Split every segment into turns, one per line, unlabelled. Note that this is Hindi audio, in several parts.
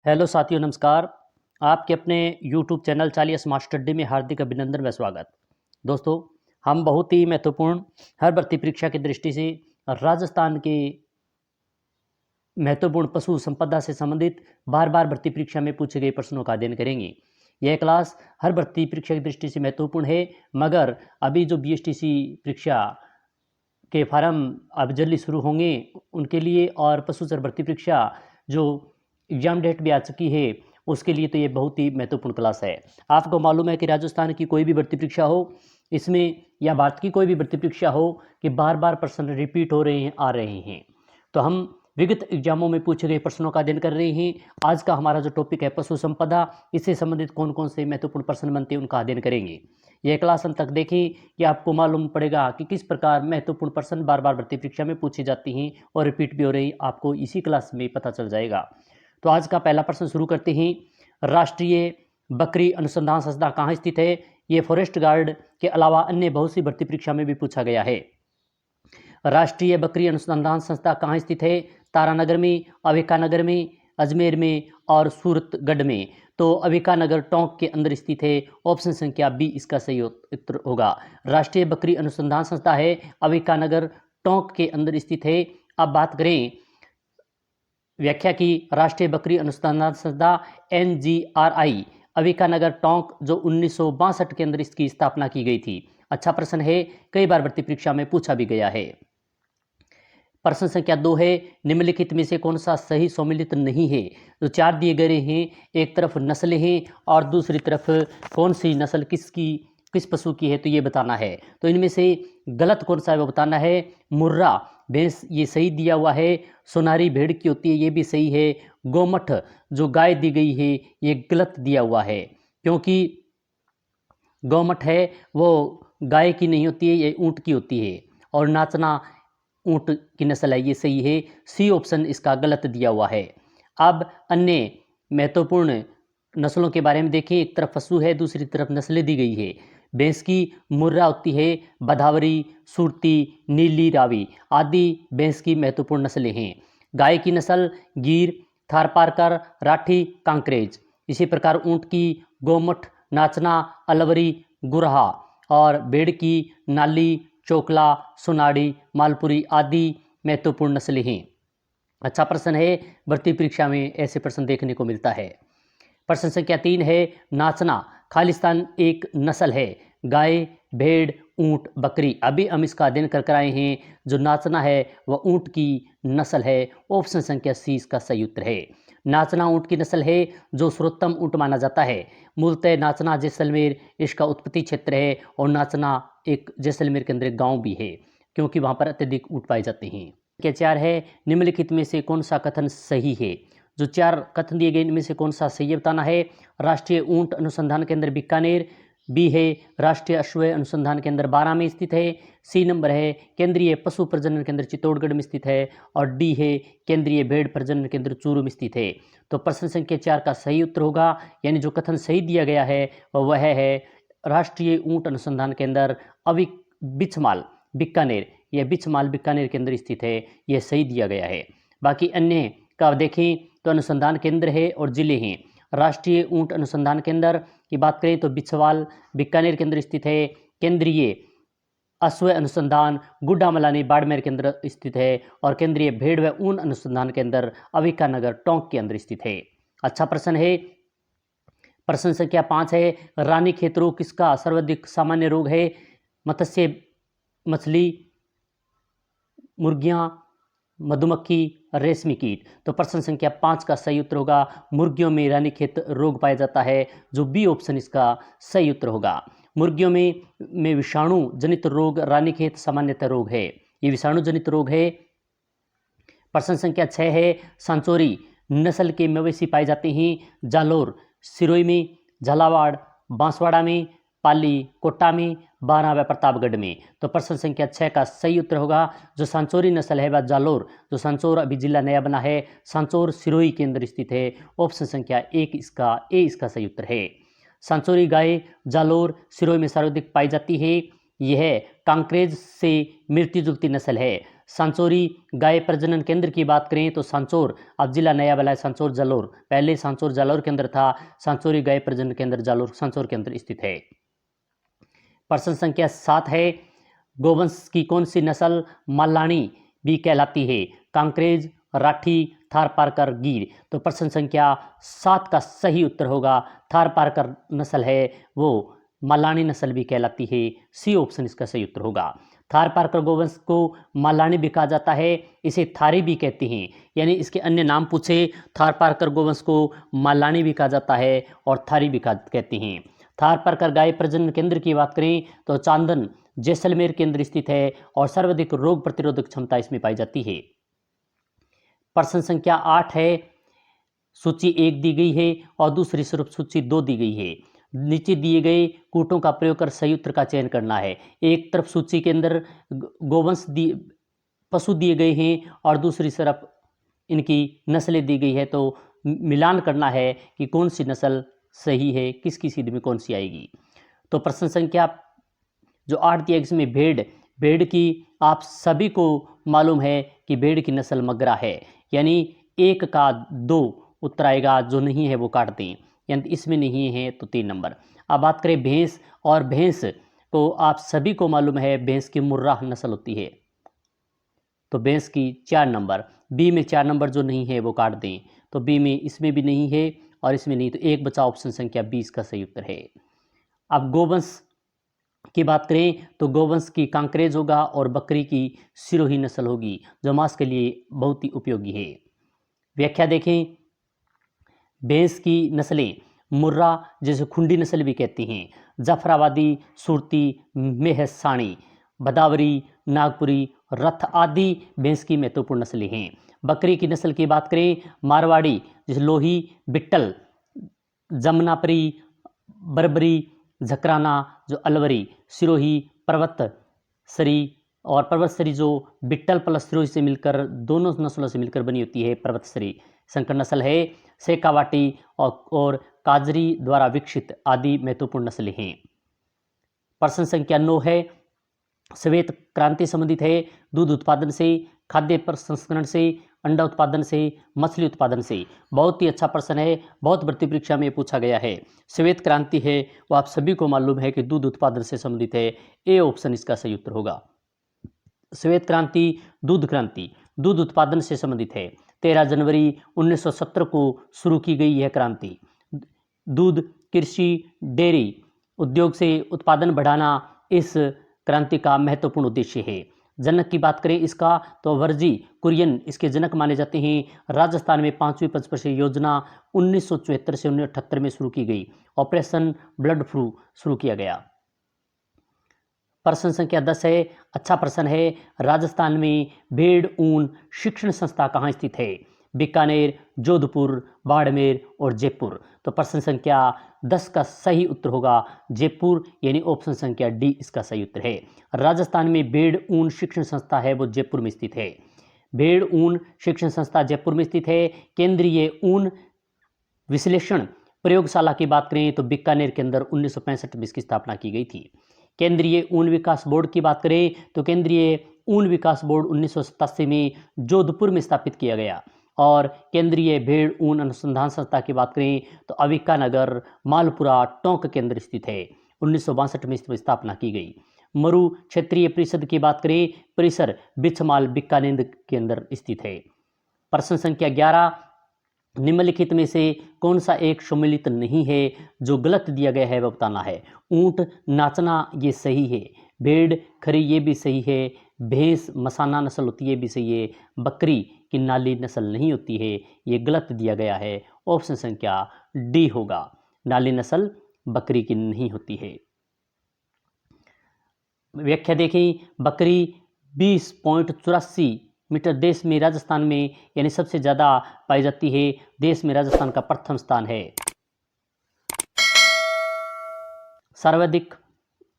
हेलो साथियों, नमस्कार। आपके अपने यूट्यूब चैनल चालिया स्मार्ट स्टडी में हार्दिक अभिनंदन व स्वागत। दोस्तों, हम बहुत ही महत्वपूर्ण हर भर्ती परीक्षा की दृष्टि से राजस्थान के महत्वपूर्ण पशु संपदा से संबंधित बार बार भर्ती परीक्षा में पूछे गए प्रश्नों का अध्ययन करेंगे। यह क्लास हर भर्ती परीक्षा की दृष्टि से महत्वपूर्ण है, मगर अभी जो बीएसटीसी परीक्षा के फार्म अब जल्दी शुरू होंगे उनके लिए, और पशुचर भर्ती परीक्षा जो एग्जाम डेट भी आ चुकी है उसके लिए, तो ये बहुत ही महत्वपूर्ण क्लास है। आपको मालूम है कि राजस्थान की कोई भी भर्ती परीक्षा हो, इसमें या भारत की कोई भी भर्ती परीक्षा हो, कि बार बार प्रश्न रिपीट हो रहे हैं, आ रहे हैं। तो हम विगत एग्जामों में पूछे गए प्रश्नों का अध्ययन कर रहे हैं। आज का हमारा जो टॉपिक है पशु संपदा, इससे संबंधित कौन कौन से महत्वपूर्ण प्रश्न बनते हैं उनका अध्ययन करेंगे। यह क्लास अंत तक देखें कि आपको मालूम पड़ेगा कि किस प्रकार महत्वपूर्ण प्रश्न बार बार भर्ती परीक्षा में पूछे जाते हैं और रिपीट भी हो रही, आपको इसी क्लास में पता चल जाएगा। तो आज का पहला प्रश्न शुरू करते हैं। राष्ट्रीय बकरी अनुसंधान संस्था कहाँ स्थित है? ये फॉरेस्ट गार्ड के अलावा अन्य बहुत सी भर्ती परीक्षा में भी पूछा गया है। राष्ट्रीय बकरी अनुसंधान संस्था कहाँ स्थित है? तारानगर में, अविकानगर में, अजमेर में और सूरतगढ़ में। तो अविकानगर टोंक के अंदर स्थित है। ऑप्शन संख्या बी इसका सही उत्तर होगा। राष्ट्रीय बकरी अनुसंधान संस्था है अविकानगर टोंक के अंदर स्थित है। अब बात करें व्याख्या की। राष्ट्रीय बकरी अनुसंधान संस्था NGRI अविकानगर टोंक, जो 1962 के अंदर इसकी स्थापना की गई थी। अच्छा प्रश्न है, कई बार भर्ती परीक्षा में पूछा भी गया है। प्रश्न संख्या 2 है, निम्नलिखित में से कौन सा सही सम्मिलित नहीं है? जो चार दिए गए हैं, एक तरफ नस्लें हैं और दूसरी तरफ कौन सी नस्ल किस पशु की है, तो ये बताना है। तो इनमें से गलत कौन सा है वो बताना है। मुर्रा भैंस, ये सही दिया हुआ है। सोनारी भेड़ की होती है, ये भी सही है। गोमठ जो गाय दी गई है, ये गलत दिया हुआ है, क्योंकि गौमठ है वो गाय की नहीं होती है, ये ऊँट की होती है। और नाचना ऊँट की नस्ल है, ये सही है। सी ऑप्शन इसका गलत दिया हुआ है। अब अन्य महत्वपूर्ण नस्लों के बारे में देखें। एक तरफ पशु है, दूसरी तरफ नस्लें दी गई है। भैंस की मुर्रा होती है, बधावरी, सुरती, नीली रावी आदि भैंस की महत्वपूर्ण नस्लें हैं। गाय की नस्ल गिर, थारपारकर, राठी, कांकरेज। इसी प्रकार ऊँट की गोमठ, नाचना, अलवरी, गुरहा। और भेड़ की नाली, चोकला, सोनाड़ी, मालपुरी आदि महत्वपूर्ण नस्लें हैं। अच्छा प्रश्न है, भर्ती परीक्षा में ऐसे प्रश्न देखने को मिलता है। प्रश्न संख्या 3 है, नाचना खालिस्तान एक नस्ल है। गाय, भेड़, ऊँट, बकरी। अभी हम इसका अध्ययन कर आए हैं। जो नाचना है वह ऊँट की नस्ल है। ऑप्शन संख्या सी इसका सही उत्तर है। नाचना ऊँट की नस्ल है, जो सर्वोत्तम ऊँट माना जाता है। मूलतः नाचना जैसलमेर इसका उत्पत्ति क्षेत्र है, और नाचना एक जैसलमेर के अंदर एक गाँव भी है, क्योंकि वहाँ पर अत्यधिक ऊँट पाए जाते हैं। क्या 4 है, निम्नलिखित में से कौन सा कथन सही है? जो 4 कथन दिए गए इनमें से कौन सा सही है बताना है। राष्ट्रीय ऊँट अनुसंधान केंद्र बीकानेर, बी है राष्ट्रीय अश्व अनुसंधान केंद्र बारां में स्थित है। सी नंबर है केंद्रीय पशु प्रजनन केंद्र चित्तौड़गढ़ में स्थित है। और डी है केंद्रीय भेड़ प्रजनन केंद्र चूरू में स्थित है। तो प्रश्न संख्या 4 का सही उत्तर होगा, यानी जो कथन सही दिया गया है वह है राष्ट्रीय ऊँट अनुसंधान केंद्र बिछमाल बीकानेर। यह बिछमाल बीकानेर के अंदर स्थित है, यह सही दिया गया है। बाकी अन्य का देखें तो अनुसंधान केंद्र है और जिले हैं। राष्ट्रीय ऊँट अनुसंधान केंद्र की बात करें तो बिछवाल बीकानेर के अंदर स्थित है। केंद्रीय अश्व अनुसंधान गुड्डामलानी बाड़मेर के अंदर स्थित है। और केंद्रीय भेड़ व ऊन अनुसंधान केंद्र अविकानगर टोंक के अंदर स्थित है। अच्छा प्रश्न है। प्रश्न संख्या 5 है, रानीखेत रोग किसका सर्वाधिक सामान्य रोग है? मत्स्य, मछली, मुर्गियां, मधुमक्खी, रेशमी कीट। तो प्रश्न संख्या 5 का सही उत्तर होगा, मुर्गियों में रानीखेत रोग पाया जाता है, जो बी ऑप्शन इसका सही उत्तर होगा। मुर्गियों में विषाणु जनित रोग रानीखेत सामान्यतः रोग है, ये विषाणु जनित रोग है। प्रश्न संख्या 6 है, सांचोरी नस्ल के मवेशी पाए जाते हैं जालोर, सिरोही में, झालावाड़, बांसवाड़ा में, पाली, कोटा में, बारां व प्रतापगढ़ में। तो प्रश्न संख्या 6 का सही उत्तर होगा, जो सांचोरी नस्ल है वह जालोर, जो सांचौर अभी जिला नया बना है, सांचौर सिरोही के अंदर स्थित है। ऑप्शन संख्या 1 इसका सही उत्तर है। सांचोरी गाय जालोर सिरोही में सर्वाधिक पाई जाती है। यह कांकरेज से मिलती जुलती नस्ल है। सांचौरी गाय प्रजनन केंद्र की बात करें तो सांचौर, अब जिला नया बना है सांचौर जालौर, पहले सांचौर जालौर के अंदर था। सांचौरी गाय प्रजनन केंद्र जालौर सांचौर के अंदर स्थित है। प्रश्न संख्या 7 है, गोवंश की कौन सी नस्ल मालानी भी कहलाती है? कांकरेज, राठी, थारपारकर, गीर। तो प्रश्न संख्या 7 का सही उत्तर होगा थारपारकर नस्ल है वो मालानी नस्ल भी कहलाती है। सी ऑप्शन इसका सही उत्तर होगा। थारपारकर गोवंश को मालानी भी कहा जाता है, इसे थारी भी कहते हैं। यानी इसके अन्य नाम पूछे, थारपारकर गोवंश को मालानी भी कहा जाता है और थारी भी कहते हैं। थारपारकर गाय प्रजनन केंद्र की बात करें तो चांदन, जैसलमेर के अंदर स्थित है और सर्वाधिक रोग प्रतिरोधक क्षमता इसमें पाई जाती है। प्रश्न संख्या 8 है, सूची 1 दी गई है और दूसरी स्वरूप सूची 2 दी गई है। नीचे दिए गए कूटों का प्रयोग कर सही उत्तर का चयन करना है। एक तरफ सूची के अंदर गोवंश पशु दिए गए हैं और दूसरी तरफ इनकी नस्लें दी गई है, तो मिलान करना है कि कौन सी नस्ल सही है, किसकी सीध में कौन सी आएगी। तो प्रश्न संख्या जो 8 दिया इसमें भेड़ की आप सभी को मालूम है कि भेड़ की नस्ल मगरा है, यानी 1 का 2 उत्तर आएगा, जो नहीं है वो काट दें, यानी इसमें नहीं है तो 3 नंबर। अब बात करें भैंस, और भैंस को आप सभी को मालूम है भैंस की मुर्राह नस्ल होती है, तो भैंस की 4 नंबर। बी में 4 नंबर जो नहीं है वो काट दें, तो बी में इसमें भी नहीं है और इसमें नहीं, तो एक बचा ऑप्शन संख्या 20 का सही उत्तर है। अब गोवंश की बात करें तो गोवंश की कांकरेज होगा और बकरी की सिरोही नस्ल होगी, जो मांस के लिए बहुत ही उपयोगी है। व्याख्या देखें, भैंस की नस्लें मुर्रा, जिसे खुंडी नस्ल भी कहती हैं, जाफराबादी, सुरती, मेहसाणी, बदावरी, नागपुरी, रथ आदि भैंस की महत्वपूर्ण नस्लें हैं। बकरी की नस्ल की बात करें, मारवाड़ी, जैसे लोही, बिट्टल, जमनापरी, बरबरी, झकराना, जो अलवरी, सिरोही, पर्वतसरी, और पर्वतसरी जो बिट्टल प्लस सिरोही से मिलकर, दोनों नस्लों से मिलकर बनी होती है पर्वतसरी संकर नस्ल है। शेखावाटी और काजरी द्वारा विकसित आदि महत्वपूर्ण नस्लें हैं। प्रश्न संख्या 9 है, श्वेत क्रांति संबंधित है दूध उत्पादन से, खाद्य प्रसंस्करण से, अंडा उत्पादन से, मछली उत्पादन से। बहुत ही अच्छा प्रश्न है, बहुत भर्ती परीक्षा में पूछा गया है। श्वेत क्रांति है वो आप सभी को मालूम है कि दूध उत्पादन से संबंधित है, ए ऑप्शन इसका सही उत्तर होगा। श्वेत क्रांति दूध उत्पादन से संबंधित है। 13 जनवरी 1970 को शुरू की गई यह क्रांति दूध, कृषि, डेयरी उद्योग से उत्पादन बढ़ाना इस क्रांति का महत्वपूर्ण उद्देश्य है। जनक की बात करें इसका तो वर्जी कुरियन इसके जनक माने जाते हैं। राजस्थान में 5वीं पंचवर्षीय योजना 1974 से 1978 में शुरू की गई। ऑपरेशन ब्लड फ्लू शुरू किया गया। प्रश्न संख्या 10 है, अच्छा प्रश्न है, राजस्थान में भेड़ ऊन शिक्षण संस्था कहाँ स्थित है? बीकानेर, जोधपुर, बाड़मेर और जयपुर। तो प्रश्न संख्या 10 का सही उत्तर होगा जयपुर, यानी ऑप्शन संख्या डी इसका सही उत्तर है। राजस्थान में भेड़ ऊन शिक्षण संस्था है वो जयपुर में स्थित है। भेड़ ऊन शिक्षण संस्था जयपुर में स्थित है। केंद्रीय ऊन विश्लेषण प्रयोगशाला की बात करें तो बीकानेर के अंदर 1965 में इसकी स्थापना की गई थी। केंद्रीय ऊन विकास बोर्ड की बात करें तो केंद्रीय ऊन विकास बोर्ड 1987 में जोधपुर में स्थापित किया गया। और केंद्रीय भेड़ ऊन अनुसंधान संस्था की बात करें तो अविका नगर, मालपुरा, टोंक के अंदर स्थित है। 1962 में इसकी स्थापना की गई। मरु क्षेत्रीय परिषद की बात करें, परिसर बिछमाल बीकानेर के अंदर स्थित है। प्रश्न संख्या 11, निम्नलिखित में से कौन सा एक सम्मिलित नहीं है? जो गलत दिया गया है वह बताना है। ऊंट नाचना ये सही है, भेड़ खरी ये भी सही है, भैंस मसाना नस्ल होती है ये भी सही है, बकरी की नाली नस्ल नहीं होती है, ये गलत दिया गया है। ऑप्शन संख्या डी होगा, नाली नस्ल बकरी की नहीं होती है। व्याख्या देखें, बकरी 20.84 मीटर देश में राजस्थान में यानी सबसे ज़्यादा पाई जाती है। देश में राजस्थान का प्रथम स्थान है। सर्वाधिक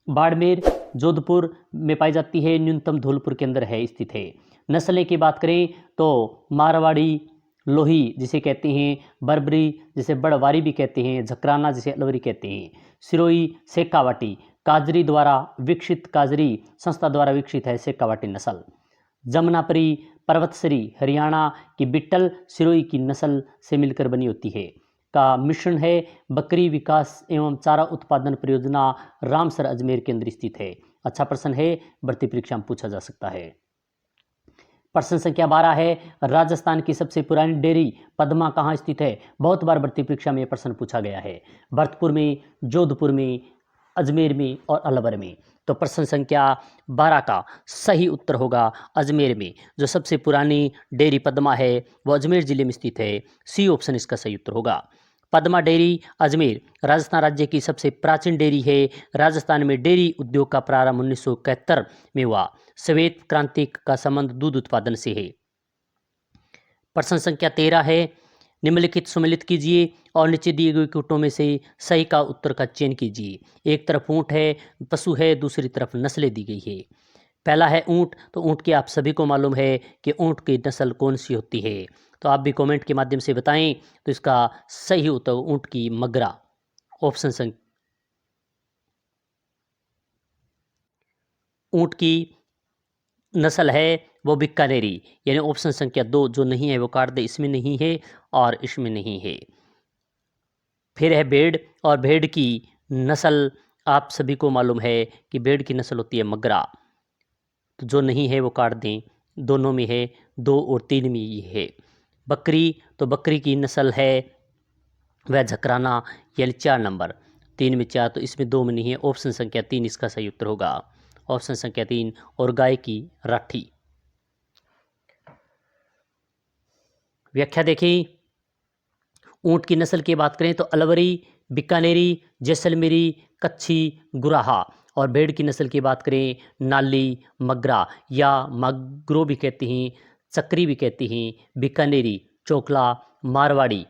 बाड़मेर, जोधपुर में पाई जाती है, न्यूनतम धौलपुर के अंदर है स्थित है। नस्लें की बात करें तो मारवाड़ी लोही जिसे कहते हैं, बरबरी जिसे बड़वारी भी कहते हैं, झकराना जिसे अलवरी कहते हैं, सिरोही, शेखावाटी काजरी द्वारा विकसित, काजरी संस्था द्वारा विकसित है शेखावाटी नस्ल। जमुनापरी पर्वतसरी हरियाणा की बिट्टल सिरोही की नस्ल से मिलकर बनी होती है। का मिश्रण है। बकरी विकास एवं चारा उत्पादन परियोजना रामसर अजमेर के अंदर स्थित है। अच्छा प्रश्न है, भर्ती परीक्षा में पूछा जा सकता है। प्रश्न संख्या 12 है, राजस्थान की सबसे पुरानी डेयरी पद्मा कहाँ स्थित है? बहुत बार भर्ती परीक्षा में यह प्रश्न पूछा गया है। भरतपुर में, जोधपुर में, अजमेर में और अलवर में। तो प्रश्न संख्या 12 का सही उत्तर होगा अजमेर में। जो सबसे पुरानी डेयरी पद्मा है वो अजमेर जिले में स्थित है। सी ऑप्शन इसका सही उत्तर होगा। पद्मा डेयरी अजमेर राजस्थान राज्य की सबसे प्राचीन डेयरी है। राजस्थान में डेयरी उद्योग का प्रारंभ 1971 में हुआ। श्वेत क्रांति का संबंध दूध उत्पादन से है। प्रश्न संख्या 13 है, निम्नलिखित सम्मिलित कीजिए और नीचे दिए गए कोटों में से सही का उत्तर का चयन कीजिए। एक तरफ ऊंट है, पशु है, दूसरी तरफ नस्लें दी गई है। पहला है ऊंट, तो ऊंट की आप सभी को मालूम है कि ऊंट की नस्ल कौन सी होती है। तो आप भी कमेंट के माध्यम से बताएं। तो इसका सही उत्तर ऊंट की मगरा। ऑप्शन संख्या ऊंट की नस्ल है वो बीकानेरी, यानी ऑप्शन संख्या 2 जो नहीं है वो काट दे, इसमें नहीं है और इसमें नहीं है। फिर है भेड़, और भेड़ की नस्ल आप सभी को मालूम है कि भेड़ की नस्ल होती है मगरा। तो जो नहीं है वो काट दें, दोनों में है, 2 और 3 में ये है। बकरी, तो बकरी की नस्ल है वह झकराना, यानी 4 नंबर, 3 में 4, तो इसमें 2 में नहीं है। ऑप्शन संख्या 3 इसका सही उत्तर होगा। ऑप्शन संख्या 3। और गाय की राठी। व्याख्या देखिए, ऊंट की नस्ल की बात करें तो अलवरी, बीकानेरी, जैसलमेरी, कच्छी, गुराहा। और भेड़ की नस्ल की बात करें नाली, मगरा या मगरो भी कहती हैं, चक्री भी कहती हैं, बीकानेरी, चोकला, मारवाड़ी,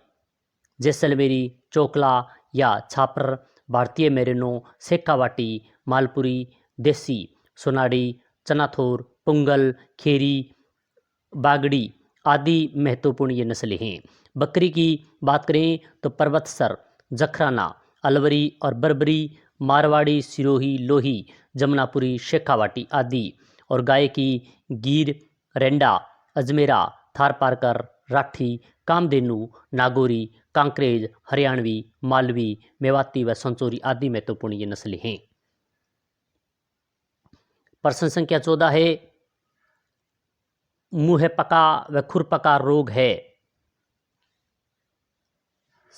जैसलमेरी, चोकला या छापर, भारतीय मेरिनो, शेखावाटी, मालपुरी, देसी, सोनाड़ी, चनाथोर, पुंगल, खेरी, बागड़ी आदि महत्वपूर्ण ये नस्लें हैं। बकरी की बात करें तो पर्वतसर, जखराना, अलवरी और बर्बरी, मारवाड़ी, सिरोही, लोही, जमुनापुरी, शेखावाटी आदि। और गाय की गिर, रेंडा, अजमेरा, थारपारकर, राठी, कामधेनु, नागौरी, कांकरेज, हरियाणवी, मालवी, मेवाती व संचोरी आदि महत्वपूर्ण ये नस्लें हैं। प्रश्न संख्या 14 है, मुँह पका व खुरपका रोग है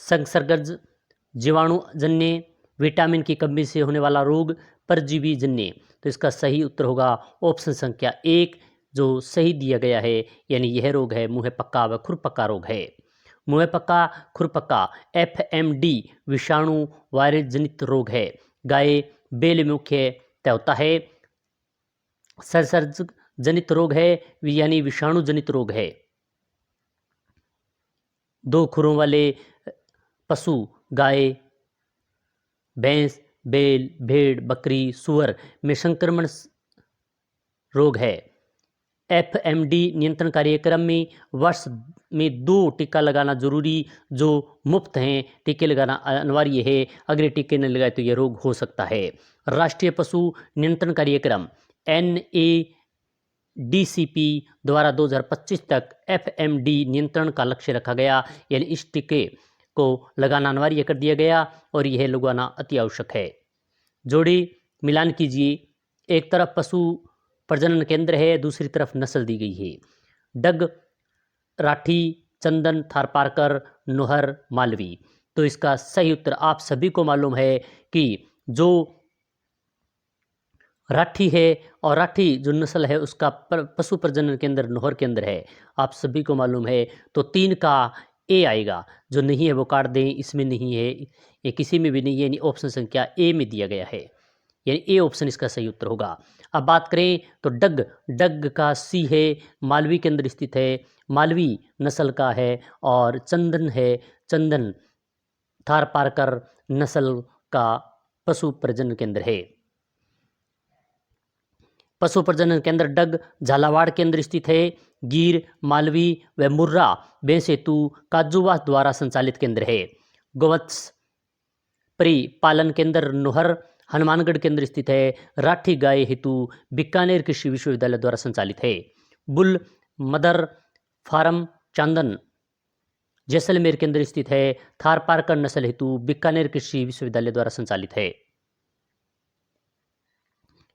संसर्गज, जीवाणुजन्य, विटामिन की कमी से होने वाला रोग, परजीवी जन्य। तो इसका सही उत्तर होगा ऑप्शन संख्या 1 जो सही दिया गया है, यानी यह रोग है मुँह पक्का व खुरपका रोग है। मुँह पक्का खुरपका FMD विषाणु वायरस जनित रोग है। गाय बैल में मुख्यतः होता है। संसर्ग जनित रोग है, यानी विषाणु जनित रोग है। 2 खुरों वाले पशु गाय, भैंस, बैल, भेड़, बकरी, सूअर में संक्रमण रोग है। FMD नियंत्रण कार्यक्रम में वर्ष में 2 टीका लगाना जरूरी, जो मुफ्त हैं। टीके लगाना अनिवार्य है, अगर टीके न लगाए तो यह रोग हो सकता है। राष्ट्रीय पशु नियंत्रण कार्यक्रम NADCP द्वारा 2025 तक FMD नियंत्रण का लक्ष्य रखा गया, यानी इस टीके को लगाना अनिवार्य कर दिया गया और यह लगाना अति आवश्यक है। जोड़ी मिलान कीजिए, एक तरफ पशु प्रजनन केंद्र है, दूसरी तरफ नस्ल दी गई है। डग, राठी, चंदन, थारपारकर, नोहर, मालवी। तो इसका सही उत्तर आप सभी को मालूम है कि जो राठी है, और राठी जो नस्ल है उसका पशु प्रजनन केंद्र नोहर के अंदर है, आप सभी को मालूम है। तो 3 का ए आएगा, जो नहीं है वो काट दें, इसमें नहीं है, ये किसी में भी नहीं है, यानी ऑप्शन संख्या ए में दिया गया है, यानी ए ऑप्शन इसका सही उत्तर होगा। अब बात करें तो डग, डग का सी है, मालवी के अंदर स्थित है, मालवी नस्ल का है। और चंदन है, चंदन थारपारकर नस्ल का पशु प्रजनन केंद्र है। पशु प्रजनन केंद्र डग झालावाड़ के अंदर स्थित है। गिर, मालवी व मुर्रा बेसेतु काजूवास द्वारा संचालित केंद्र है। गोवत्स परिपालन केंद्र नोहर, हनुमानगढ़ के अंदर स्थित है। राठी गाय हेतु बीकानेर कृषि विश्वविद्यालय द्वारा संचालित है। बुल मदर फार्म चांदन जैसलमेर के अंदर स्थित है। थारपारकर नस्ल हेतु बीकानेर कृषि विश्वविद्यालय द्वारा संचालित है।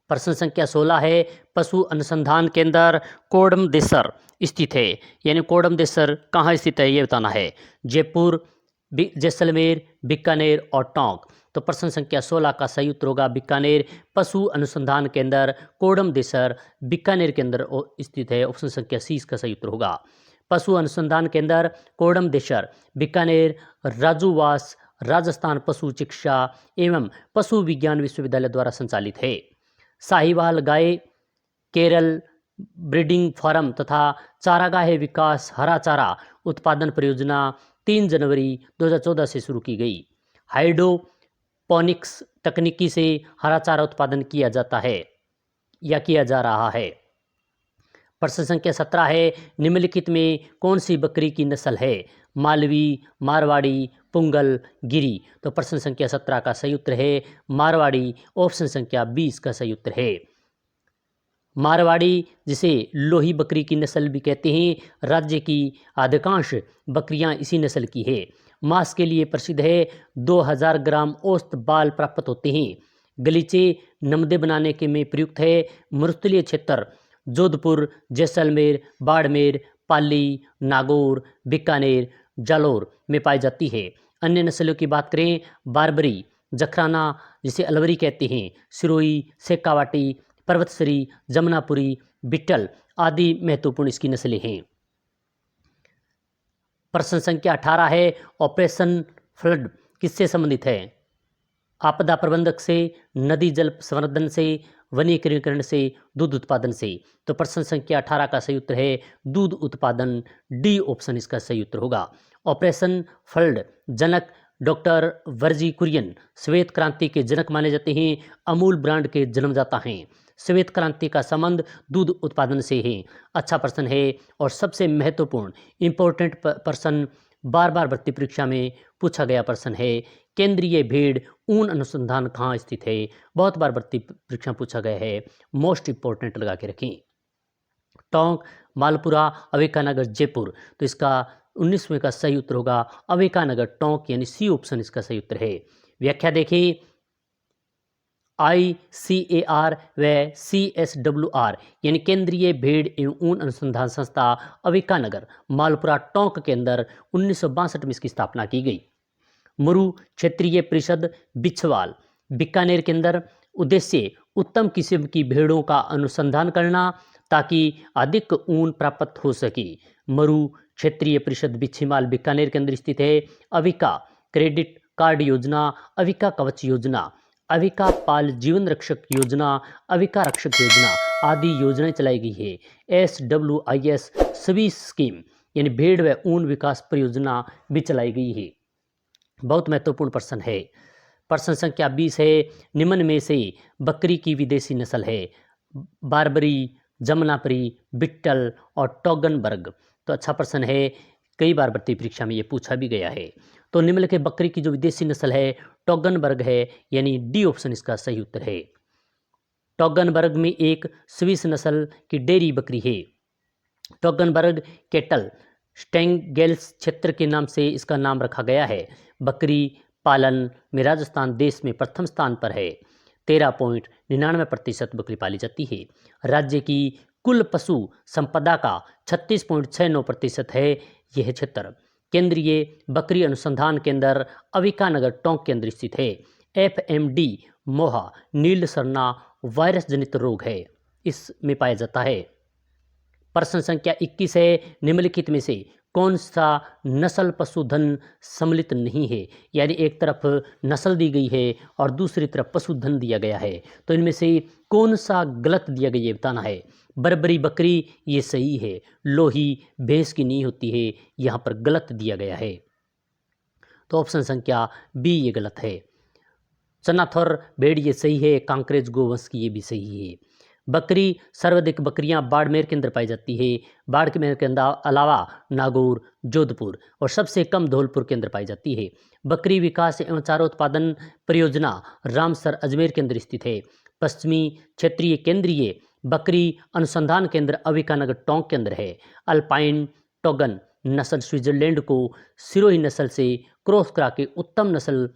प्रश्न संख्या 16 है, पशु अनुसंधान केंद्र कोडमदेसर स्थित है। यानी कोडमदेसर कहाँ स्थित है ये बताना है। जयपुर, जैसलमेर, बीकानेर और टोंक। तो प्रश्न संख्या 16 का सही उत्तर होगा बीकानेर। पशु अनुसंधान केंद्र कोडमदेसर बीकानेर के अंदर स्थित है। ऑप्शन संख्या सी इसका सही उत्तर होगा। पशु अनुसंधान केंद्र कोडमदेसर बीकानेर राजूवास राजस्थान पशु चिकित्सा एवं पशु विज्ञान विश्वविद्यालय द्वारा संचालित है। साहिवाल गाय केरल ब्रीडिंग फार्म तथा चारागाह विकास हरा चारा उत्पादन परियोजना 3 जनवरी 2014 से शुरू की गई। हाइड्रोपोनिक्स तकनीकी से हरा चारा उत्पादन किया जाता है या किया जा रहा है। प्रश्न संख्या 17 है, निम्नलिखित में कौन सी बकरी की नस्ल है। मालवी, मारवाड़ी, पुंगल, गिरी। तो प्रश्न संख्या 17 का सही उत्तर है मारवाड़ी। ऑप्शन संख्या 20 का सही उत्तर है। मारवाड़ी जिसे लोही बकरी की नस्ल भी कहते हैं, राज्य की अधिकांश बकरियां इसी नस्ल की है। मांस के लिए प्रसिद्ध है। 2000 ग्राम औसत बाल प्राप्त होते हैं। गलीचे नमदे बनाने के में प्रयुक्त है। मरुस्थलीय क्षेत्र जोधपुर, जैसलमेर, बाड़मेर, पाली, नागौर, बीकानेर, जालौर में पाई जाती है। अन्य नस्लों की बात करें, बारबरी, जखराना जिसे अलवरी कहते हैं, सिरोही, शेखावाटी, पर्वतसरी, जमुनापुरी, बिट्टल आदि महत्वपूर्ण इसकी नस्लें हैं। प्रश्न संख्या 18 है, ऑपरेशन फ्लड किससे संबंधित है। आपदा प्रबंधक से, नदी जल संवर्धन से, वनीकरण से, दूध उत्पादन से। तो प्रश्न संख्या 18 का सही उत्तर है दूध उत्पादन। डी ऑप्शन इसका सही उत्तर होगा। ऑपरेशन फ्लड जनक डॉक्टर वर्जी कुरियन श्वेत क्रांति के जनक माने जाते हैं। अमूल ब्रांड के जन्मदाता हैं। श्वेत क्रांति का संबंध दूध उत्पादन से है। अच्छा प्रश्न है और सबसे महत्वपूर्ण इंपॉर्टेंट प्रश्न बार बार भर्ती परीक्षा में पूछा गया प्रश्न है। केंद्रीय भेड़ ऊन अनुसंधान कहाँ स्थित है। बहुत बार भर्ती परीक्षा पूछा गया है। मोस्ट इंपॉर्टेंट लगा के रखें। टोंक, मालपुरा, अविकानगर, जयपुर। तो इसका 19वें का सही उत्तर होगा अविकानगर टोंक, यानी सी ऑप्शन इसका सही उत्तर है। व्याख्या देखिए, ICAR व CSWR यानी केंद्रीय भेड़ एवं ऊन अनुसंधान संस्था अविकानगर मालपुरा टोंक के अंदर 1962 में इसकी स्थापना की गई। मुरु क्षेत्रीय परिषद बिछवाल बीकानेर के अंदर उद्देश्य उत्तम किस्म की भेड़ों का अनुसंधान करना ताकि अधिक ऊन प्राप्त हो सके। मरु क्षेत्रीय परिषद बिछवाल बीकानेर के अंदर स्थित है। अविका क्रेडिट कार्ड योजना, अविका कवच योजना, अविका पाल जीवन रक्षक योजना, अविका रक्षक योजना आदि योजनाएं चलाई गई है। SWIS सभी स्कीम यानी भेड़ व ऊन विकास परियोजना भी चलाई गई है। बहुत महत्वपूर्ण प्रश्न है। प्रश्न संख्या 20 है, निम्न में से बकरी की विदेशी नस्ल है। बारबरी, जमुनापुरी, बिट्टल और टोगनबर्ग। तो अच्छा प्रश्न है, कई बार भर्ती परीक्षा में ये पूछा भी गया है। तो निम्नलिखित बकरी की जो विदेशी नस्ल है टोगनबर्ग है, यानी डी ऑप्शन इसका सही उत्तर है। टोगनबर्ग में एक स्विस नस्ल की डेयरी बकरी है। टोगनबर्ग केटल स्टेंगेल्स क्षेत्र के नाम से इसका नाम रखा गया है। बकरी पालन में राजस्थान देश में प्रथम स्थान पर है। 13.99% बकरी पाली जाती है। राज्य की कुल पशु संपदा का 36.69% है यह क्षेत्र। केंद्रीय बकरी अनुसंधान केंद्र अविकानगर टोंक के अंदर स्थित है। FMD मोहा नील सरना वायरस जनित रोग है, इसमें पाया जाता है। प्रश्न संख्या 21 है, निम्नलिखित में से कौन सा नस्ल पशुधन सम्मिलित नहीं है। यानी एक तरफ नस्ल दी गई है और दूसरी तरफ पशुधन दिया गया है, तो इनमें से कौन सा गलत दिया गया ये बताना है। बर्बरी बकरी ये सही है। लोही भैंस की नहीं होती है, यहाँ पर गलत दिया गया है। तो ऑप्शन संख्या बी ये गलत है। चनाथोर भेड़ ये सही है। कांकरेज गोवंश की ये भी सही है। बकरी सर्वाधिक बकरियां बाड़मेर के अंदर पाई जाती है। बाड़मेर के अंदर अलावा नागौर, जोधपुर और सबसे कम धौलपुर के अंदर पाई जाती है। बकरी विकास एवं चारा उत्पादन परियोजना रामसर अजमेर के अंदर स्थित है। पश्चिमी क्षेत्रीय केंद्रीय बकरी अनुसंधान केंद्र अविकानगर टोंक के अंदर है। अल्पाइन टोगन नस्ल स्विट्जरलैंड को सिरोही नस्ल से क्रॉस करा के उत्तम नस्ल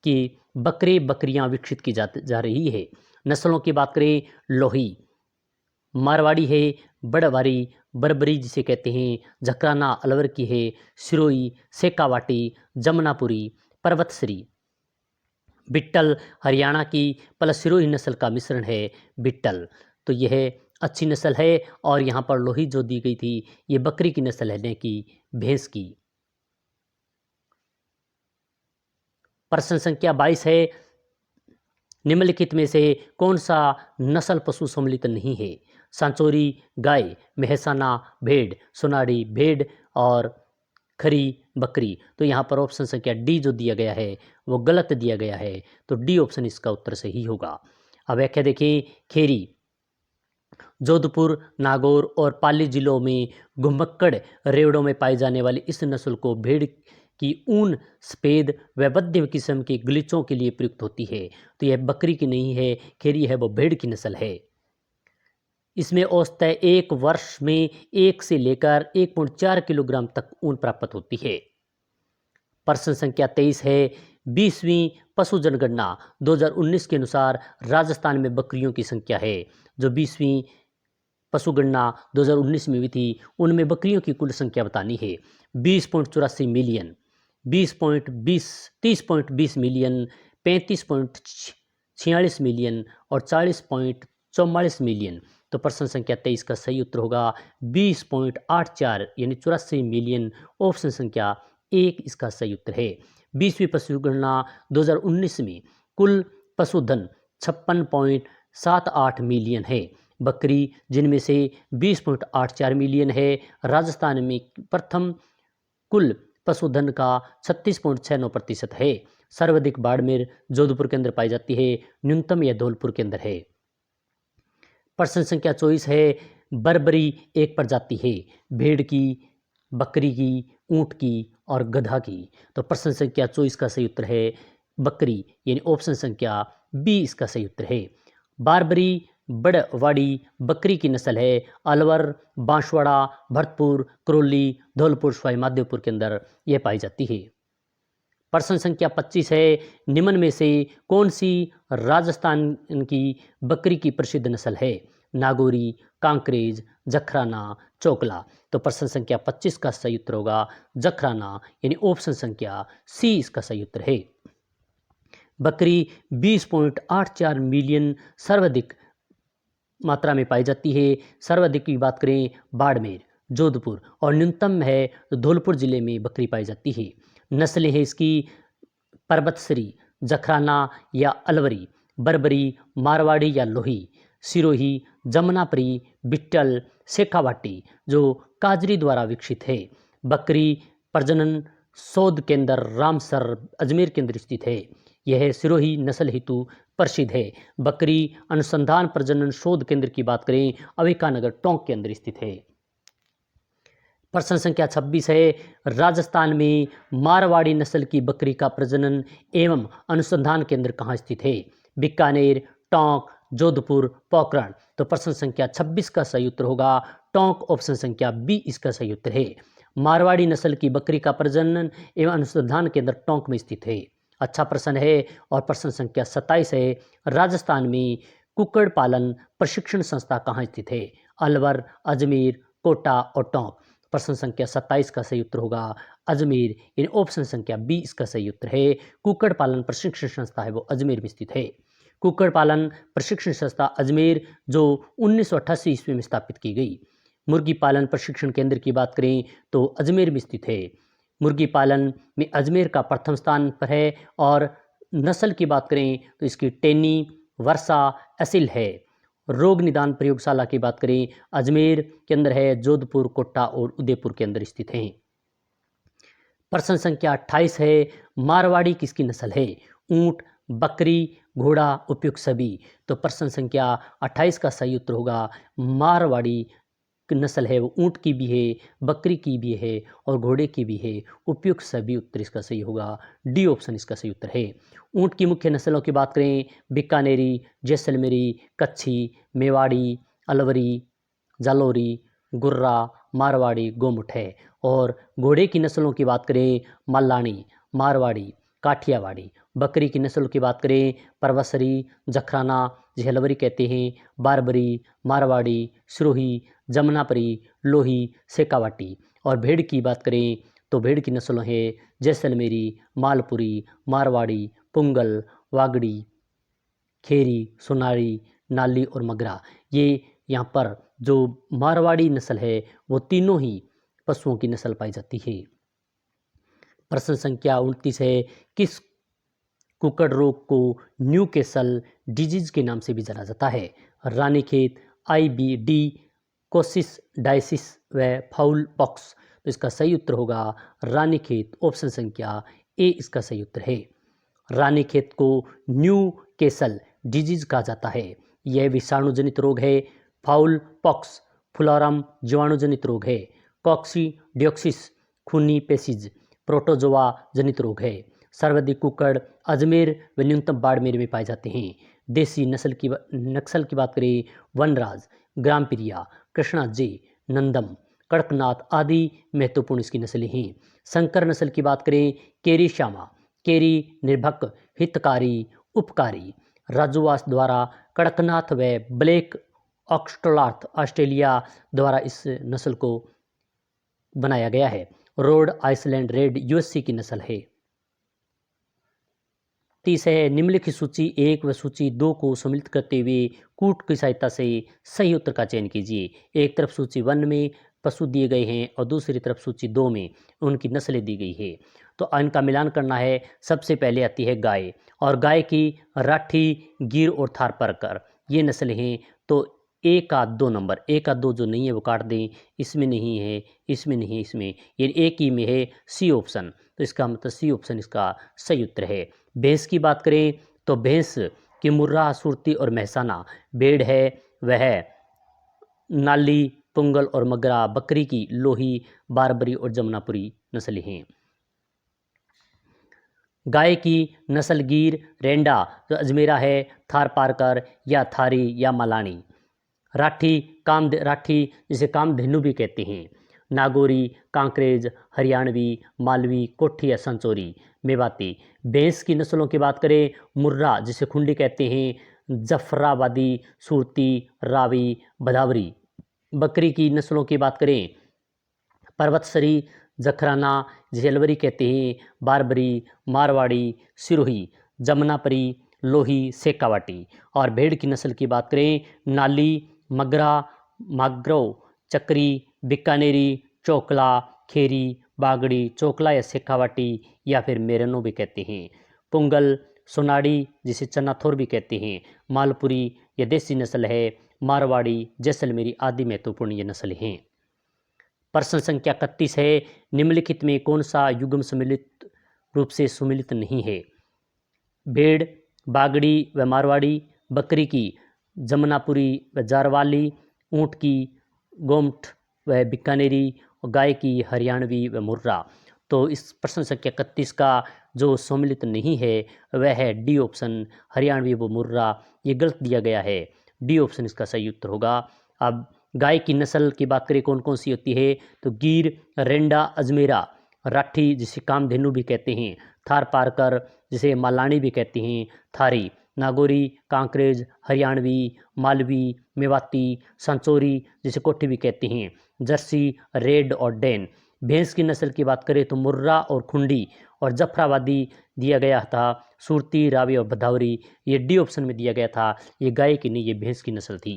की बकरियां विकसित की जा रही है। नस्लों की बात करें, लोही, मारवाड़ी है, बड़वारी, बरबरी जिसे कहते हैं, झकराना अलवर की है, सिरोही, सेकावाटी, जमुनापुरी, पर्वतश्री। बिट्टल हरियाणा की प्लस सिरोही नस्ल का मिश्रण है बिट्टल। तो यह अच्छी नस्ल है। और यहाँ पर लोही जो दी गई थी ये बकरी की नस्ल है, न कि भैंस की। प्रश्न संख्या 22 है, निम्नलिखित में से कौन सा नस्ल पशु सम्मिलित नहीं है? सांचौरी गाय, मेहसाना भेड़, सोनारी भेड़ और खरी बकरी। तो यहाँ पर ऑप्शन संख्या डी जो दिया गया है वो गलत दिया गया है। तो डी ऑप्शन इसका उत्तर सही होगा। अब व्याख्या देखिए, खेरी जोधपुर, नागौर और पाली जिलों में घुमक्कड़ रेवड़ों में पाई जाने वाली इस नस्ल को भेड़ की ऊन, सफेद व मध्यम किस्म के गलीचों के लिए प्रयुक्त होती है। तो यह बकरी की नहीं है, खेरी है वो भेड़ की नस्ल है। इसमें औसतन एक वर्ष में 1 से लेकर 1.4 किलोग्राम तक ऊन प्राप्त होती है। प्रश्न संख्या 23 है, 20वीं पशु जनगणना 2019 के अनुसार राजस्थान में बकरियों की संख्या है। जो 20वीं पशु गणना 2019 में हुई थी उनमें बकरियों की कुल संख्या बतानी है। 20.84 मिलियन, 30.20 मिलियन, 35.46 मिलियन और 40.44 मिलियन। तो प्रश्न संख्या 23 का सही उत्तर होगा 20.84 यानी 84 मिलियन। ऑप्शन संख्या 1 इसका सही उत्तर है। 20वीं पशु गणना 2019 में कुल पशुधन 56.78 मिलियन है। बकरी जिनमें से 20.84 मिलियन है। राजस्थान में प्रथम कुल पशुधन का 36.69% है। सर्वाधिक बाड़मेर जोधपुर के अंदर पाई जाती है, न्यूनतम यह धौलपुर के अंदर है। प्रश्न संख्या 24 है, बरबरी एक प्रजाति है भेड़ की, बकरी की, ऊंट की और गधा की। तो प्रश्न संख्या 24 का सही उत्तर है बकरी, यानी ऑप्शन संख्या बी इसका सही उत्तर है। बारबरी बड़वाड़ी बकरी की नस्ल है। अलवर, बांसवाड़ा, भरतपुर, करौली, धौलपुर, सवाई माधोपुर के अंदर यह पाई जाती है। प्रश्न संख्या 25 है, निम्न में से कौन सी राजस्थान की बकरी की प्रसिद्ध नस्ल है? नागौरी, कांकरेज, जखराना, चोकला। तो प्रश्न संख्या 25 का सही उत्तर होगा जखराना, यानी ऑप्शन संख्या सी इसका सही उत्तर है। बकरी 20.84 मिलियन सर्वाधिक मात्रा में पाई जाती है। सर्वाधिक की बात करें बाड़मेर, जोधपुर और न्यूनतम है तो धौलपुर जिले में बकरी पाई जाती है। नस्लें हैं इसकी पर्वतश्री, जखराना या अलवरी, बरबरी, मारवाड़ी या लोही, सिरोही, जमुनापरी, बिट्टल, शेखावाटी जो काजरी द्वारा विकसित है। बकरी प्रजनन शोध केंद्र रामसर अजमेर के अंदर स्थित है। यह सिरोही नस्ल हेतु प्रसिद्ध है। बकरी अनुसंधान प्रजनन शोध केंद्र की बात करें अविकानगर टोंक के अंदर स्थित है। प्रश्न संख्या 26 है, राजस्थान में मारवाड़ी नस्ल की बकरी का प्रजनन एवं अनुसंधान केंद्र कहाँ स्थित है? बीकानेर, टोंक, जोधपुर, पोखरण। तो प्रश्न संख्या 26 का सही उत्तर होगा टोंक, ऑप्शन संख्या बी इसका सही उत्तर है। मारवाड़ी नस्ल की बकरी का प्रजनन एवं अनुसंधान केंद्र टोंक में स्थित है। अच्छा प्रश्न है। और प्रश्न संख्या 27 है, राजस्थान में कुक्कुट पालन प्रशिक्षण संस्था कहाँ स्थित है? अलवर, अजमेर, कोटा और टोंक। प्रश्न संख्या 27 का सही उत्तर होगा अजमेर, यानी ऑप्शन संख्या बी इसका सही उत्तर है। कुक्कुट पालन प्रशिक्षण संस्था है वो अजमेर में स्थित है। कुक्कुट पालन प्रशिक्षण संस्था अजमेर जो 1988 ईस्वी में स्थापित की गई। मुर्गी पालन प्रशिक्षण केंद्र की बात करें तो अजमेर में स्थित है। मुर्गी पालन में अजमेर का प्रथम स्थान पर है। और नस्ल की बात करें तो इसकी टेनी, वर्षा, असिल है। रोग निदान प्रयोगशाला की बात करें अजमेर के अंदर है, जोधपुर, कोटा और उदयपुर के अंदर स्थित हैं। प्रश्न संख्या 28 है, मारवाड़ी किसकी नस्ल है? ऊंट, बकरी, घोड़ा उपयुक्त सभी। तो प्रश्न संख्या 28 का सही उत्तर होगा मारवाड़ी नस्ल है वो ऊंट की भी है, बकरी की भी है और घोड़े की भी है। उपयुक्त सभी उत्तर इसका सही होगा, डी ऑप्शन इसका सही उत्तर है। ऊंट की मुख्य नस्लों की बात करें, बीकानेरी, जैसलमेरी, कच्छी, मेवाड़ी, अलवरी, जालौरी, गुर्रा, मारवाड़ी, गोमुठ है। और घोड़े की नस्लों की बात करें, मल्लानी, मारवाड़ी, काठियावाड़ी। बकरी की नस्लों की बात करें, परवसरी, जखराना, झेलवरी कहते हैं, बारबरी, मारवाड़ी, सिरोही, जमुनापरी, लोही, शेखावाटी। और भेड़ की बात करें तो भेड़ की नस्लों है जैसलमेरी, मालपुरी, मारवाड़ी, पुंगल, वागड़ी, खेरी, सोनारी, नाली और मगरा। ये यहाँ पर जो मारवाड़ी नस्ल है वो तीनों ही पशुओं की नस्ल पाई जाती है। प्रश्न संख्या 29 है, किस कुकड़ रोग को न्यूकेसल डिजीज के नाम से भी जाना जाता है? रानीखेत, IBD, कोसिस डायसिस व फाउल पॉक्स। तो इसका सही उत्तर होगा रानीखेत, ऑप्शन संख्या ए इसका सही उत्तर है। रानीखेत को न्यूकेसल डिजीज कहा जाता है। यह विषाणु जनित रोग है। फाउल पॉक्स फ्लोरम जीवाणुजनित रोग है। कॉक्सीडियोक्सिस खूनी पेशिज प्रोटोजोआ जनित रोग है। सर्वाधिक कुक्कड़ अजमेर व न्यूनतम बाड़मेर में पाए जाते हैं। देसी नस्ल की बात करें, वनराज, ग्रामप्रिया, कृष्णा जे, नंदम, कड़कनाथ आदि महत्वपूर्ण इसकी नस्लें हैं। संकर नस्ल की बात करें, केरी श्यामा, केरी निर्भक, हितकारी, उपकारी। राजूवास द्वारा कड़कनाथ व ब्लैक ऑक्सटलार्थ ऑस्ट्रेलिया द्वारा इस नस्ल को बनाया गया है। रोड आइसलैंड रेड USC की नस्ल है। 30 है, निम्नलिखित सूची 1 व सूची 2 को सम्मिलित करते हुए कूट की सहायता से सही उत्तर का चयन कीजिए। एक तरफ सूची 1 में पशु दिए गए हैं और दूसरी तरफ सूची 2 में उनकी नस्लें दी गई है। तो इनका मिलान करना है। सबसे पहले आती है गाय, और गाय की राठी, गिर और थारपारकर ये नस्लें हैं। तो एक आध 2 नंबर, एक आध 2 जो नहीं है वो काट दें, इसमें नहीं है, इसमें नहीं है, इसमें, ये एक ही में है, सी ऑप्शन। तो इसका मतलब सी ऑप्शन इसका सही उत्तर है। भैंस की बात करें तो भैंस की मुर्रा, सुरती और महसाना। भेड़ है वह नाली, पुंगल और मगरा। बकरी की लोही, बारबरी और जमुनापुरी नस्लें हैं। गाय की नस्ल गिर, रेंडा जो अजमेरा है, थारपारकर या थारी या मलानी। राठी, राठी जिसे कामधेनु भी कहते हैं। नागौरी, कांकरेज, हरियाणवी, मालवी, कोठी या संचोरी, मेवाती। भैंस की नस्लों की बात करें, मुर्रा जिसे खुंडी कहते हैं, जफराबादी, सूरती, रावी, भदावरी। बकरी की नस्लों की बात करें, पर्वतसरी, जखराना, झेलवरी कहते हैं, बारबरी, मारवाड़ी, सिरोही, जमुनापरी, लोही, शेखावाटी। और भेड़ की नस्ल की बात करें, नाली, मगरा, माग्रो, चक्री, बीकानेरी, चोकला, खेरी, बागड़ी, चोकला या शेखावाटी या फिर मेरनो भी कहते हैं। पुंगल, सोनाड़ी जिसे चनाथोर भी कहते हैं, मालपुरी यह देसी नस्ल है, मारवाड़ी, जैसलमेरी आदि महत्वपूर्ण ये नस्लें हैं। प्रश्न संख्या 31 है, निम्नलिखित में कौन सा युग्म सम्मिलित रूप से सुमिलित नहीं है? भेड़, बागड़ी व मारवाड़ी, बकरी की जमुनापुरी व जारवाली, ऊंट की गोमठ व बीकानेरी और गाय की हरियाणवी व मुर्रा। तो इस प्रश्न संख्या 31 का जो सम्मिलित नहीं है वह है डी ऑप्शन, हरियाणवी व मुर्रा। ये गलत दिया गया है, डी ऑप्शन इसका सही उत्तर होगा। अब गाय की नस्ल की बात करें कौन कौन सी होती है, तो गिर, रेंडा, अजमेरा, राठी जिसे कामधेनु भी कहते हैं, थारपारकर जिसे मालानी भी कहते हैं, थारी, नागौरी, कांकरेज, हरियाणवी, मालवी, मेवाती, सांचौरी जिसे कोठी भी कहते हैं, जर्सी, रेड और डेन। भैंस की नस्ल की बात करें तो मुर्रा और खुंडी और जफराबादी दिया गया था, सुरती, रावी और भदावरी ये डी ऑप्शन में दिया गया था। ये गाय की नहीं, ये भैंस की नस्ल थी।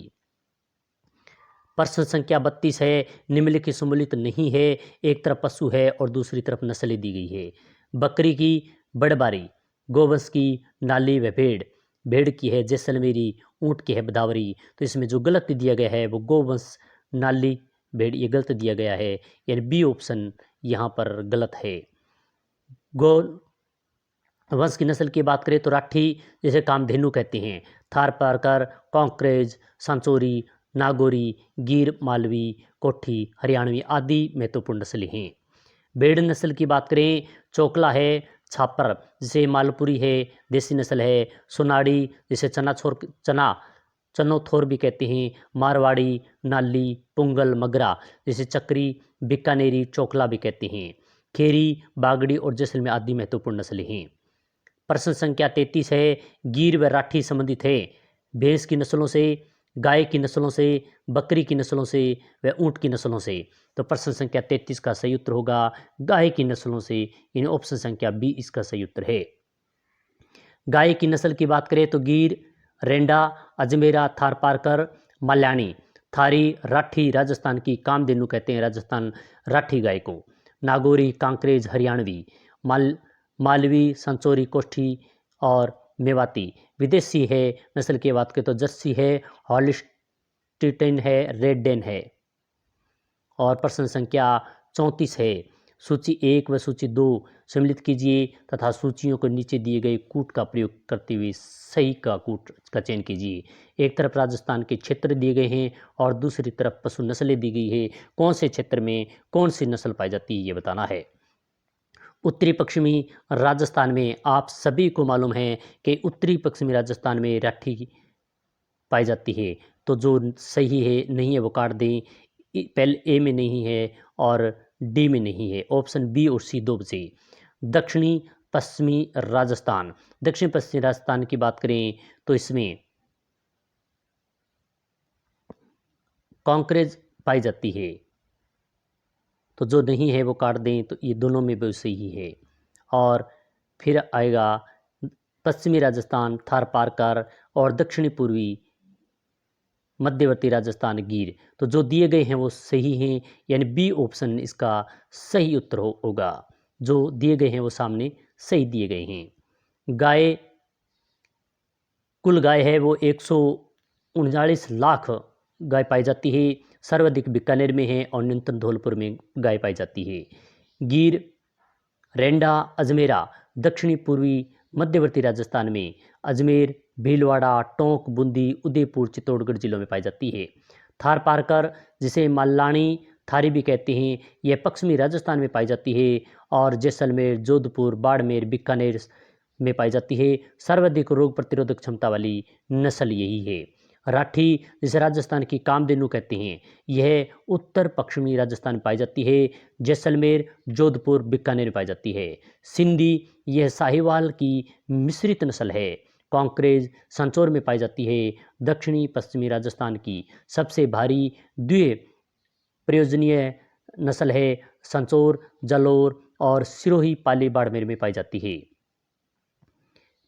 प्रश्न संख्या 32 है, निम्नलिखित सम्मिलित नहीं है। एक तरफ पशु है और दूसरी तरफ नस्लें दी गई है। बकरी की बड़बारी, गोवंश की नाली व भेड़। भेड़ की है जैसलमेरी, ऊंट की है बदावरी। तो इसमें जो गलत दिया गया है वो गोवंश, नाली, भेड़ ये गलत दिया गया है, यानी बी ऑप्शन यहाँ पर गलत है। गो वंश की नस्ल की बात करें तो राठी, जिसे कामधेनु कहते हैं, थारपारकर, कांकरेज, सांचोरी, नागौरी, गिर, मालवी, कोठी, हरियाणवी आदि महत्वपूर्ण नस्लें हैं। भेड़ नस्ल की बात करें, चोकला है, छापर जिसे मालपुरी है, देसी नस्ल है, सोनाड़ी जिसे चनोथोर भी कहते हैं, मारवाड़ी, नाली, पुंगल, मगरा जिसे चक्री, बीकानेरी, चोकला भी कहते हैं, खेरी, बागड़ी और जैसलमेर आदि महत्वपूर्ण नस्लें हैं। प्रश्न संख्या 33 है, गिर व राठी संबंधित है भैंस की नस्लों से, गाय की नस्लों से, बकरी की नस्लों से व ऊंट की नस्लों से। तो प्रश्न संख्या 33 का सही उत्तर होगा गाय की नस्लों से, यानी ऑप्शन संख्या बी इसका सही उत्तर है। गाय की नस्ल की बात करें तो गिर, रेंडा, अजमेरा, थारपारकर, मल्याणी, थारी, राठी राजस्थान की कामधेनु कहते हैं राजस्थान राठी गाय को, नागौरी, कांकरेज हरियाणवी, मालवी, संचोरी, कोठी और मेवाती। विदेशी है नस्ल की बात करें तो जर्सी है, हॉलिस्टीन है, रेड डेन है। और प्रश्न संख्या 34 है, सूची 1 व सूची 2 सम्मिलित कीजिए तथा सूचियों को नीचे दिए गए कूट का प्रयोग करते हुए सही का कूट का चयन कीजिए। एक तरफ राजस्थान के क्षेत्र दिए गए हैं और दूसरी तरफ पशु नस्लें दी गई है, कौन से क्षेत्र में कौन सी नस्ल पाई जाती है ये बताना है। उत्तरी पश्चिमी राजस्थान में आप सभी को मालूम है कि उत्तरी पश्चिमी राजस्थान में राठी पाई जाती है, तो जो सही है नहीं है वो काट दें। पहले ए में नहीं है और डी में नहीं है, ऑप्शन बी और सी दो बचे। दक्षिणी पश्चिमी राजस्थान, दक्षिण पश्चिमी राजस्थान की बात करें तो इसमें कांकरेज पाई जाती है, तो जो नहीं है वो काट दें, तो ये दोनों में भी सही है। और फिर आएगा पश्चिमी राजस्थान थारपारकर और दक्षिणी पूर्वी मध्यवर्ती राजस्थान गिर, तो जो दिए गए हैं वो सही हैं, यानी बी ऑप्शन इसका सही उत्तर होगा। जो दिए गए हैं वो सामने सही दिए गए हैं। गाय, कुल गाय है वो 139 लाख गाय पाई जाती है, सर्वाधिक बीकानेर में है और न्यूनतम धौलपुर में गाय पाई जाती है। गिर, रेंडा, अजमेरा दक्षिणी पूर्वी मध्यवर्ती राजस्थान में अजमेर, भीलवाड़ा, टोंक, बूंदी, उदयपुर, चित्तौड़गढ़ जिलों में पाई जाती है। थारपारकर जिसे मल्लाणी थारी भी कहते हैं, यह पश्चिमी राजस्थान में पाई जाती है और जैसलमेर, जोधपुर, बाड़मेर, बीकानेर में पाई जाती है। सर्वाधिक रोग प्रतिरोधक क्षमता वाली नस्ल यही है। राठी जिसे राजस्थान की कामधेनु कहते हैं, यह उत्तर पश्चिमी राजस्थान में पाई जाती है, जैसलमेर, जोधपुर, बीकानेर में पाई जाती है। सिंधी यह साहिवाल की मिश्रित नस्ल है। कांकरेज संचौर में पाई जाती है। दक्षिणी पश्चिमी राजस्थान की सबसे भारी द्विप्रयोजनीय नस्ल है संचौर, जलोर और सिरोही पाली बाड़मेर में पाई जाती है।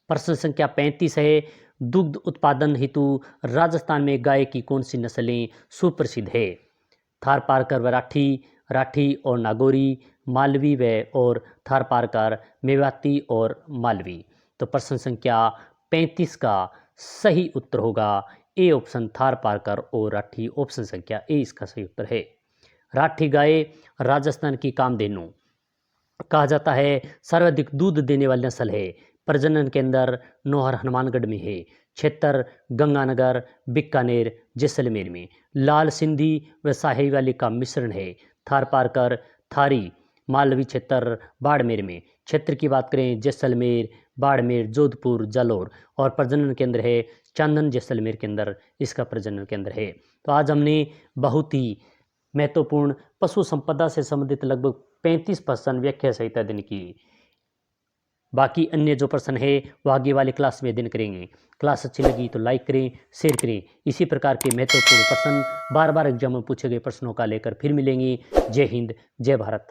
प्रश्न संख्या 35 है, दुग्ध उत्पादन हेतु राजस्थान में गाय की कौन सी नस्लें सुप्रसिद्ध है? थारपारकर व राठी, राठी और नागौरी, मालवी व और थारपारकर, मेवाती और मालवी। तो प्रश्न संख्या 35 का सही उत्तर होगा ए ऑप्शन थारपारकर और राठी, ऑप्शन संख्या ए इसका सही उत्तर है। राठी गाय राजस्थान की कामधेनु कहा जाता है, सर्वाधिक दूध देने वाली नस्ल है। प्रजनन केंद्र नौहर हनुमानगढ़ में है। क्षेत्र गंगानगर, बीकानेर, जैसलमेर में। लाल सिंधी व साहिवाली का मिश्रण है। थारपारकर, थारी, मालवी क्षेत्र बाड़मेर में। क्षेत्र की बात करें जैसलमेर, बाड़मेर, जोधपुर, जालौर और प्रजनन केंद्र है चांदन जैसलमेर के अंदर इसका प्रजनन केंद्र है। तो आज हमने बहुत ही महत्वपूर्ण पशु संपदा से संबंधित लगभग 35 प्रश्न व्याख्या सहित अध्ययन की। बाकी अन्य जो प्रश्न है वो आगे वाले क्लास में अध्ययन करेंगे। क्लास अच्छी लगी तो लाइक करें, शेयर करें। इसी प्रकार के महत्वपूर्ण प्रश्न बार बार एग्जाम में पूछे गए प्रश्नों का लेकर फिर मिलेंगे। जय हिंद, जय भारत।